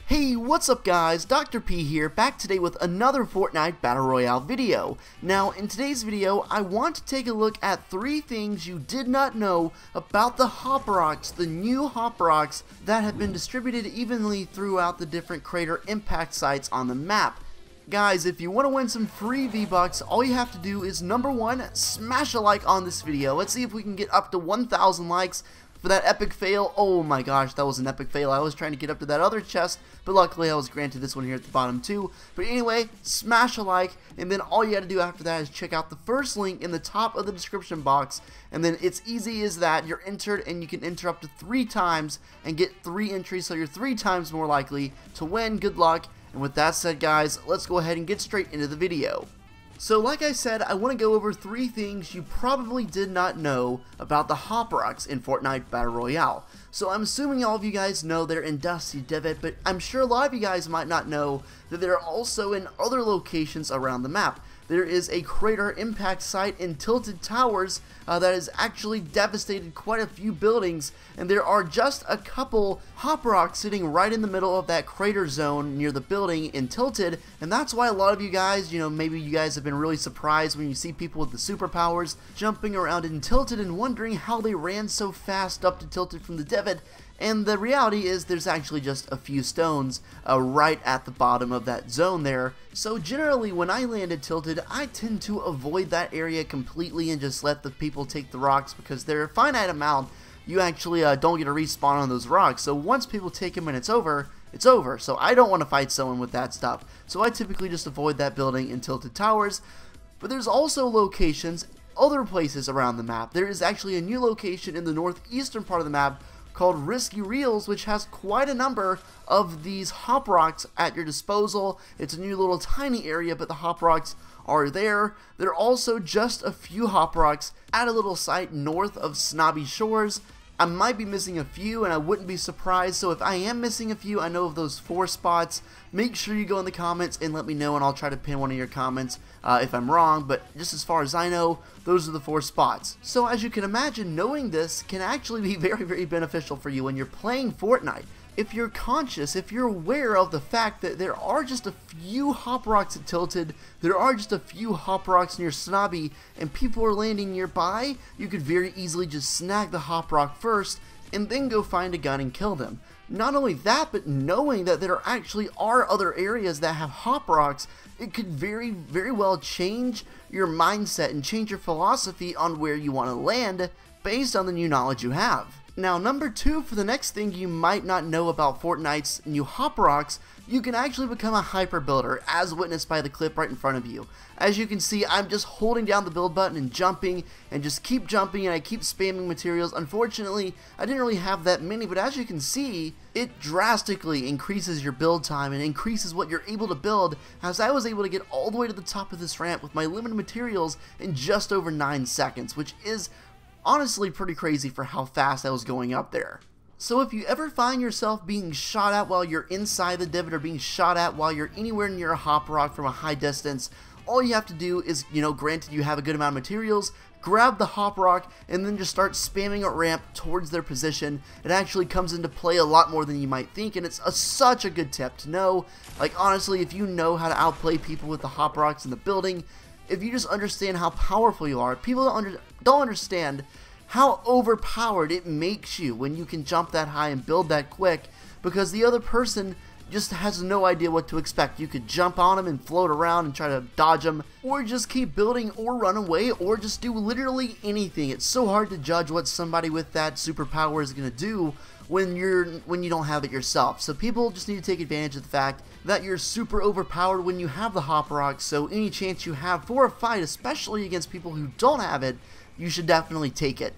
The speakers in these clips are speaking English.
Hey, what's up guys, Dr. P here, back today with another Fortnite Battle Royale video. Now, in today's video, I want to take a look at 3 things you did not know about the Hop Rocks, the new Hop Rocks that have been distributed evenly throughout the different crater impact sites on the map. Guys, if you want to win some free V-Bucks, all you have to do is, number 1, smash a like on this video. Let's see if we can get up to 1,000 likes. For that epic fail, oh my gosh, that was an epic fail. I was trying to get up to that other chest, but luckily I was granted this one here at the bottom too. But anyway, smash a like, and then all you gotta do after that is check out the first link in the top of the description box, and then it's easy as that. You're entered, and you can enter up to 3 times and get 3 entries, so you're 3 times more likely to win. Good luck, and with that said guys, let's go ahead and get straight into the video. So like I said, I want to go over 3 things you probably did not know about the Hop Rocks in Fortnite Battle Royale. So I'm assuming all of you guys know they're in Dusty Divot, but I'm sure a lot of you guys might not know that they're also in other locations around the map. There is a crater impact site in Tilted Towers that has actually devastated quite a few buildings, and there are just a couple Hop Rocks sitting right in the middle of that crater zone near the building in Tilted, and that's why a lot of you guys, maybe you guys have been really surprised when you see people with the superpowers jumping around in Tilted and wondering how they ran so fast up to Tilted from the Divot. And the reality is there's actually just a few stones right at the bottom of that zone there. So generally when I land at Tilted, I tend to avoid that area completely and just let the people take the rocks, because they're a finite amount. You actually don't get a respawn on those rocks. So once people take them and it's over, it's over. So I don't want to fight someone with that stuff. So I typically just avoid that building in Tilted Towers. But there's also locations, other places around the map. There is actually a new location in the northeastern part of the map called Risky Reels, which has quite a number of these Hop Rocks at your disposal. It's a new little tiny area, but the Hop Rocks are there. There are also just a few Hop Rocks at a little site north of Snobby Shores. I might be missing a few, and I wouldn't be surprised, so if I am missing a few, I know of those 4 spots. Make sure you go in the comments and let me know, and I'll try to pin one of your comments if I'm wrong, but just as far as I know, those are the 4 spots. So as you can imagine, knowing this can actually be very, very beneficial for you when you're playing Fortnite. If you're conscious, if you're aware of the fact that there are just a few Hop Rocks at Tilted, there are just a few Hop Rocks near Snobby, and people are landing nearby, you could very easily just snag the Hop Rock first, and then go find a gun and kill them. Not only that, but knowing that there actually are other areas that have Hop Rocks, it could very, very well change your mindset and change your philosophy on where you want to land based on the new knowledge you have. Now, number 2, for the next thing you might not know about Fortnite's new Hop Rocks, you can actually become a hyper builder, as witnessed by the clip right in front of you. As you can see, I'm just holding down the build button and jumping, and just keep jumping, and I keep spamming materials. Unfortunately, I didn't really have that many, but as you can see, it drastically increases your build time and increases what you're able to build, as I was able to get all the way to the top of this ramp with my limited materials in just over 9 seconds, which is honestly pretty crazy for how fast I was going up there. So if you ever find yourself being shot at while you're inside the divot, or being shot at while you're anywhere near a Hop Rock from a high distance, all you have to do is, granted you have a good amount of materials, grab the Hop Rock and then just start spamming a ramp towards their position. It actually comes into play a lot more than you might think, and it's such a good tip to know. Like, honestly, if you know how to outplay people with the Hop Rocks in the building, if you just understand how powerful you are, people don't understand how overpowered it makes you when you can jump that high and build that quick, because the other person just has no idea what to expect. You could jump on them and float around and try to dodge them, or just keep building, or run away, or just do literally anything. It's so hard to judge what somebody with that superpower is going to do when you don't have it yourself. So people just need to take advantage of the fact that you're super overpowered when you have the Hop Rock, so any chance you have for a fight, especially against people who don't have it, you should definitely take it.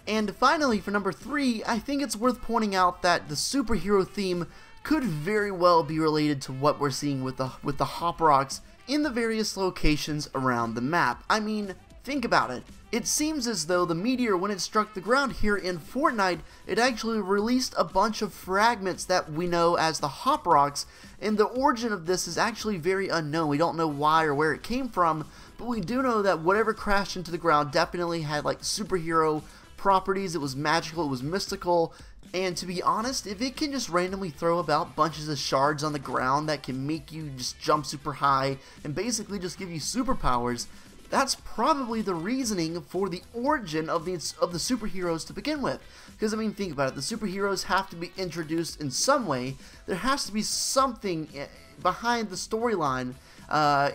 And finally, for number 3, I think it's worth pointing out that the superhero theme could very well be related to what we're seeing with the Hop Rocks in the various locations around the map. I mean, think about it. It seems as though the meteor, when it struck the ground here in Fortnite, it actually released a bunch of fragments that we know as the Hop Rocks, and the origin of this is actually very unknown. We don't know why or where it came from, but we do know that whatever crashed into the ground definitely had like superhero properties. It was magical, it was mystical, And to be honest, if it can just randomly throw about bunches of shards on the ground that can make you just jump super high and basically just give you superpowers, that's probably the reasoning for the origin of the superheroes to begin with. Because, I mean, think about it. The superheroes have to be introduced in some way. There has to be something behind the storyline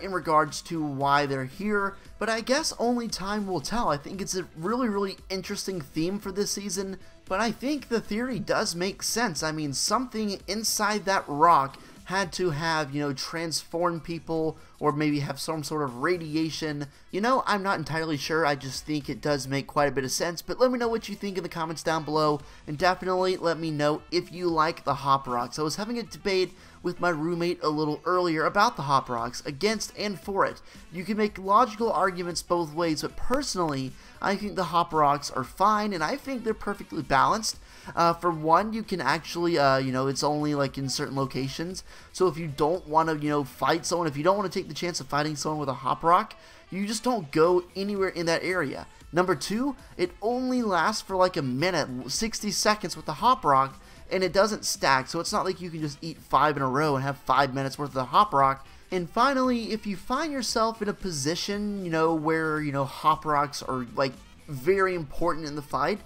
in regards to why they're here. But I guess only time will tell. I think it's a really interesting theme for this season. But I think the theory does make sense. I mean, something inside that rock had to have, you know, transformed people or maybe have some sort of radiation. You know, I'm not entirely sure. I just think it does make quite a bit of sense. But let me know what you think in the comments down below. And definitely let me know if you like the Hop Rocks. I was having a debate with my roommate a little earlier about the Hop Rocks, against and for it. You can make logical arguments both ways, but personally, I think the Hop Rocks are fine, and I think they're perfectly balanced. For one, you can actually, you know, it's only like in certain locations, so if you don't want to, you know, fight someone, if you don't want to take the chance of fighting someone with a Hop Rock, you just don't go anywhere in that area. Number two, it only lasts for like a minute, 60 seconds with the Hop Rock, and it doesn't stack, so it's not like you can just eat 5 in a row and have 5 minutes worth of the Hop Rock. And finally, if you find yourself in a position, you know, where, you know, Hop Rocks are like very important in the fight,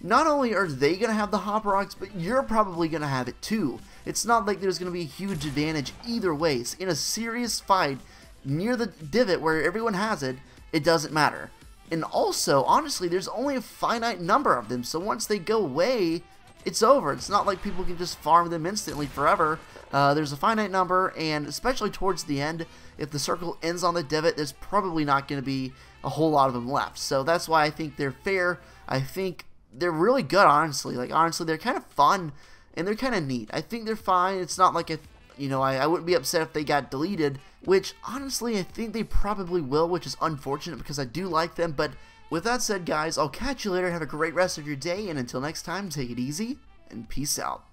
not only are they going to have the Hop Rocks, but you're probably going to have it too. It's not like there's going to be a huge advantage either way. So in a serious fight near the divot where everyone has it, it doesn't matter. And also, honestly, there's only a finite number of them, so once they go away, it's over. It's not like people can just farm them instantly forever. There's a finite number, and especially towards the end, if the circle ends on the divot, there's probably not going to be a whole lot of them left. So that's why I think they're fair. I think they're really good, honestly. Like, honestly, they're kind of fun, and they're kind of neat. I think they're fine. It's not like, you know, I wouldn't be upset if they got deleted, which, honestly, I think they probably will, which is unfortunate because I do like them. But with that said, guys, I'll catch you later. Have a great rest of your day, and until next time, take it easy, and peace out.